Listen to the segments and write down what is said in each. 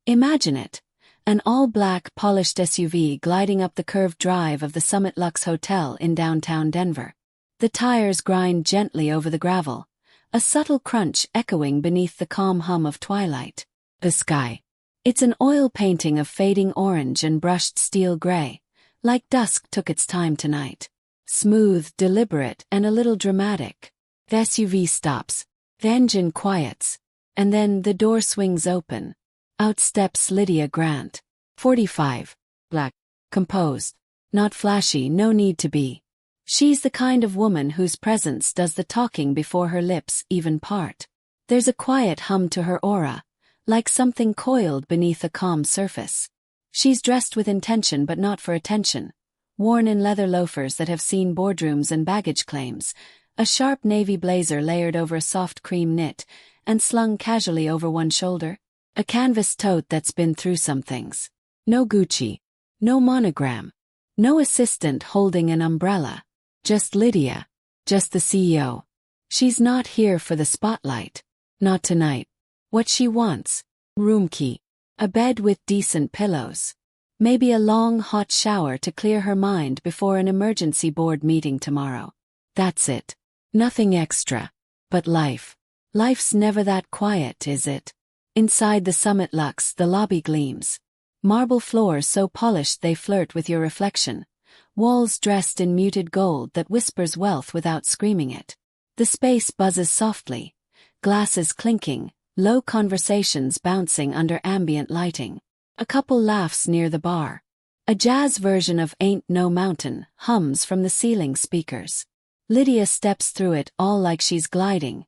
Imagine it. An all-black, polished SUV gliding up the curved drive of the Summit Lux Hotel in downtown Denver. The tires grind gently over the gravel, a subtle crunch echoing beneath the calm hum of twilight. The sky. It's an oil painting of fading orange and brushed steel gray, like dusk took its time tonight. Smooth, deliberate, and a little dramatic. The SUV stops. The engine quiets. And then the door swings open. Out steps Lydia Grant. 45. Black. Composed. Not flashy, no need to be. She's the kind of woman whose presence does the talking before her lips even part. There's a quiet hum to her aura, like something coiled beneath a calm surface. She's dressed with intention but not for attention, worn in leather loafers that have seen boardrooms and baggage claims, a sharp navy blazer layered over a soft cream knit, and slung casually over one shoulder, a canvas tote that's been through some things. No Gucci, no monogram, no assistant holding an umbrella, just Lydia, just the CEO. She's not here for the spotlight, not tonight. What she wants: room key, a bed with decent pillows, maybe a long hot shower to clear her mind before an emergency board meeting tomorrow. That's it. Nothing extra. But life. Life's never that quiet, is it? Inside the Summit Lux, the lobby gleams. Marble floors so polished they flirt with your reflection. Walls dressed in muted gold that whispers wealth without screaming it. The space buzzes softly. Glasses clinking, low conversations bouncing under ambient lighting. A couple laughs near the bar. A jazz version of Ain't No Mountain hums from the ceiling speakers. Lydia steps through it all like she's gliding,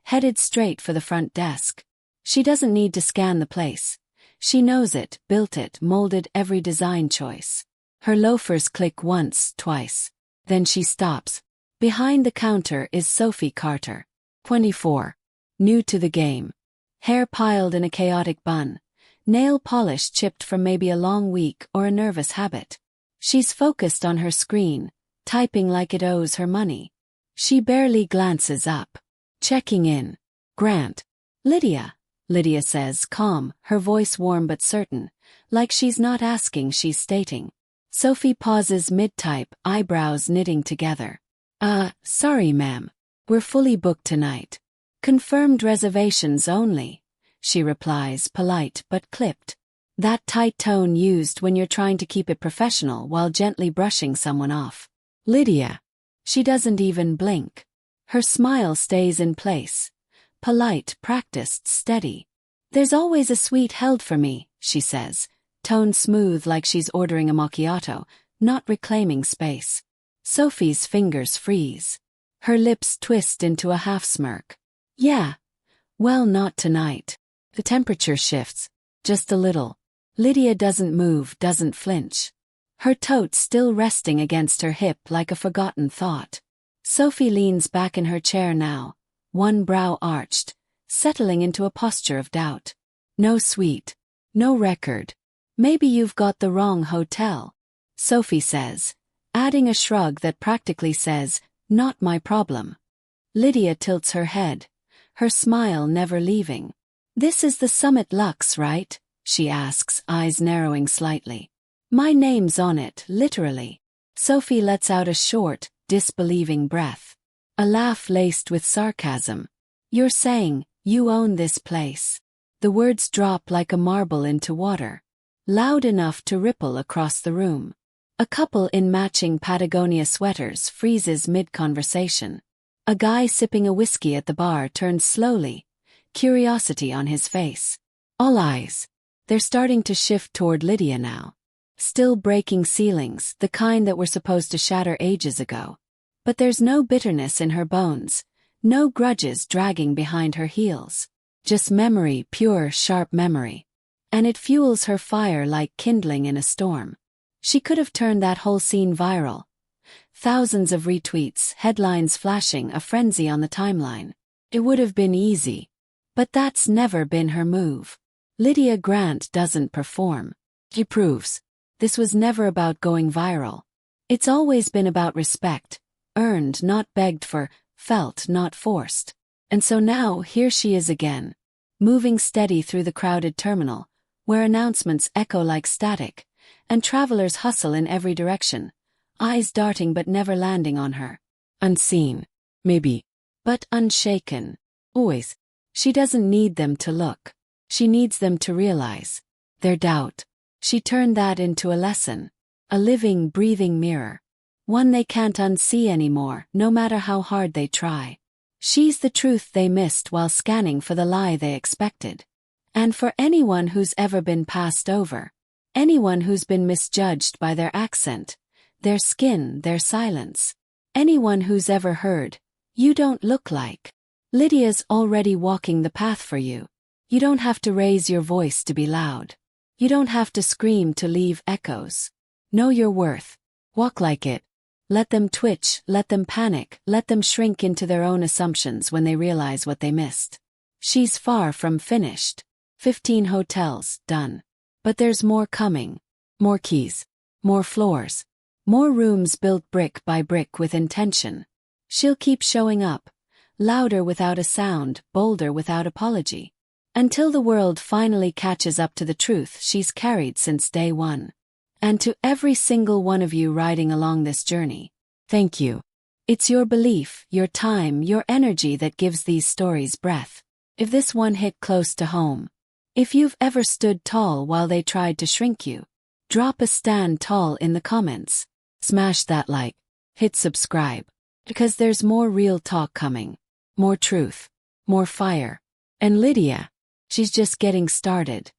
headed straight for the front desk. She doesn't need to scan the place. She knows it, built it, molded every design choice. Her loafers click once, twice. Then she stops. Behind the counter is Sophie Carter. 24. New to the game. Hair piled in a chaotic bun. Nail polish chipped from maybe a long week or a nervous habit. She's focused on her screen, typing like it owes her money. She barely glances up. Checking in. Grant. Lydia. Lydia says, calm, her voice warm but certain, like she's not asking, she's stating. Sophie pauses mid-type, eyebrows knitting together. Sorry ma'am. We're fully booked tonight. Confirmed reservations only, she replies, polite but clipped. That tight tone used when you're trying to keep it professional while gently brushing someone off. Lydia. She doesn't even blink. Her smile stays in place. Polite, practiced, steady. There's always a suite held for me, she says, tone smooth like she's ordering a macchiato, not reclaiming space. Sophie's fingers freeze. Her lips twist into a half-smirk. Yeah. Well, not tonight. The temperature shifts. Just a little. Lydia doesn't move, doesn't flinch. Her tote still resting against her hip like a forgotten thought. Sophie leans back in her chair now, one brow arched, settling into a posture of doubt. No suite. No record. Maybe you've got the wrong hotel, Sophie says, adding a shrug that practically says, not my problem. Lydia tilts her head, her smile never leaving. This is the Summit Lux, right? She asks, eyes narrowing slightly. My name's on it, literally. Sophie lets out a short, disbelieving breath. A laugh laced with sarcasm. You're saying, you own this place. The words drop like a marble into water, loud enough to ripple across the room. A couple in matching Patagonia sweaters freezes mid-conversation. A guy sipping a whiskey at the bar turns slowly, curiosity on his face. All eyes. They're starting to shift toward Lydia now. Still breaking ceilings, the kind that were supposed to shatter ages ago. But there's no bitterness in her bones, no grudges dragging behind her heels. Just memory, pure, sharp memory. And it fuels her fire like kindling in a storm. She could have turned that whole scene viral. Thousands of retweets, headlines flashing, a frenzy on the timeline. It would have been easy. But that's never been her move. Lydia Grant doesn't perform. She proves. This was never about going viral. It's always been about respect. Earned, not begged for, felt, not forced. And so now, here she is again. Moving steady through the crowded terminal, where announcements echo like static, and travelers hustle in every direction, eyes darting but never landing on her. Unseen, maybe, but unshaken. Always. She doesn't need them to look. She needs them to realize their doubt. She turned that into a lesson. A living, breathing mirror. One they can't unsee anymore, no matter how hard they try. She's the truth they missed while scanning for the lie they expected. And for anyone who's ever been passed over, anyone who's been misjudged by their accent, their skin, their silence, anyone who's ever heard, "You don't look like," Lydia's already walking the path for you. You don't have to raise your voice to be loud. You don't have to scream to leave echoes. Know your worth. Walk like it. Let them twitch, let them panic, let them shrink into their own assumptions when they realize what they missed. She's far from finished. 15 hotels, done. But there's more coming. More keys. More floors. More rooms built brick by brick with intention. She'll keep showing up. Louder without a sound, bolder without apology. Until the world finally catches up to the truth she's carried since day one. And to every single one of you riding along this journey, thank you. It's your belief, your time, your energy that gives these stories breath. If this one hit close to home, if you've ever stood tall while they tried to shrink you, drop a stand tall in the comments. Smash that like. Hit subscribe. Because there's more real talk coming. More truth. More fire. And Lydia, she's just getting started.